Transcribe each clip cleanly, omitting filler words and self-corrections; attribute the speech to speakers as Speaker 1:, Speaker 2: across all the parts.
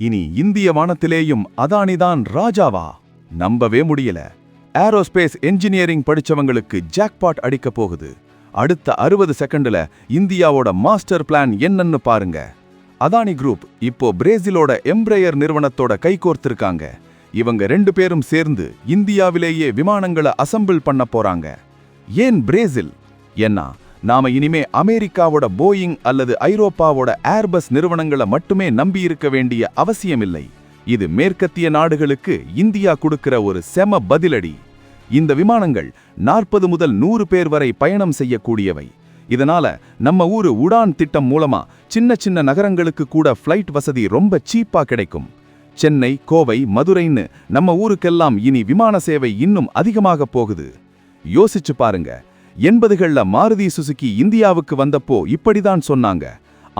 Speaker 1: இனி இந்திய வானத்திலேயும் அதானிதான் ராஜாவா? நம்பவே முடியல. ஏரோஸ்பேஸ் என்ஜினியரிங் படிச்சவங்களுக்கு ஜாக்பாட் அடிக்க போகுது. அடுத்த 60 செகண்ட்ல இந்தியாவோட மாஸ்டர் பிளான் என்னன்னு பாருங்க. அதானி குரூப் இப்போ பிரேசிலோட எம்ப்ரேயர் நிறுவனத்தோட கைகோர்த்திருக்காங்க. இவங்க 2 பேரும் சேர்ந்து இந்தியாவிலேயே விமானங்களை அசெம்பிள் பண்ண போறாங்க. ஏன் பிரேசில்? ஏன்னா நாம இனிமே அமெரிக்காவோட போயிங் அல்லது ஐரோப்பாவோட ஏர்பஸ் நிறுவனங்களை மட்டுமே நம்பியிருக்க வேண்டிய அவசியமில்லை. இது மேற்கத்திய நாடுகளுக்கு இந்தியா கொடுக்கிற ஒரு செம பதிலடி. இந்த விமானங்கள் 40 முதல் 100 பேர் வரை பயணம் செய்யக்கூடியவை. இதனால நம்ம ஊரு உடான் திட்டம் மூலமா சின்ன சின்ன நகரங்களுக்கு கூட ஃப்ளைட் வசதி ரொம்ப சீப்பா கிடைக்கும். சென்னை, கோவை, மதுரைன்னு நம்ம ஊருக்கெல்லாம் இனி விமான சேவை இன்னும் அதிகமாக போகுது. யோசிச்சு பாருங்க. 80கள்ல மாருதி சுசுகி இந்தியாவுக்கு வந்தப்போ இப்படிதான் சொன்னாங்க.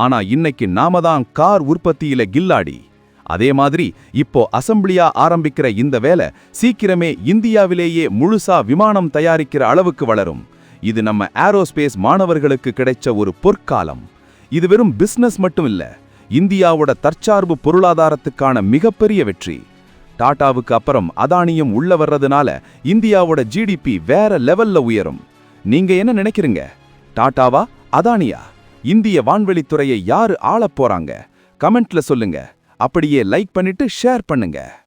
Speaker 1: ஆனா இன்னைக்கு நாம தான் கார் உற்பத்தியில கில்லாடி. அதே மாதிரி இப்போ அசெம்பிளியா ஆரம்பிக்கிற இந்த வேலை சீக்கிரமே இந்தியாவிலேயே முழுசா விமானம் தயாரிக்கிற அளவுக்கு வளரும். இது நம்ம ஏரோஸ்பேஸ் மாணவர்களுக்கு கிடைச்ச ஒரு பொற்காலம். இது வெறும் பிசினஸ் மட்டும் இல்ல, இந்தியாவோட தற்சார்பு பொருளாதாரத்துக்கான மிகப்பெரிய வெற்றி. டாடாவுக்கு அப்புறம் அதானியும் உள்ள வர்றதுனால இந்தியாவோட ஜிடிபி வேற லெவல்ல உயரும். நீங்க என்ன நினைக்கிறீங்க? டாடாவா, அதானியா? இந்திய வான்வெளித்துறையை யாரு ஆளப் போறாங்க? கமெண்ட்ல சொல்லுங்க. அப்படியே லைக் பண்ணிட்டு ஷேர் பண்ணுங்க.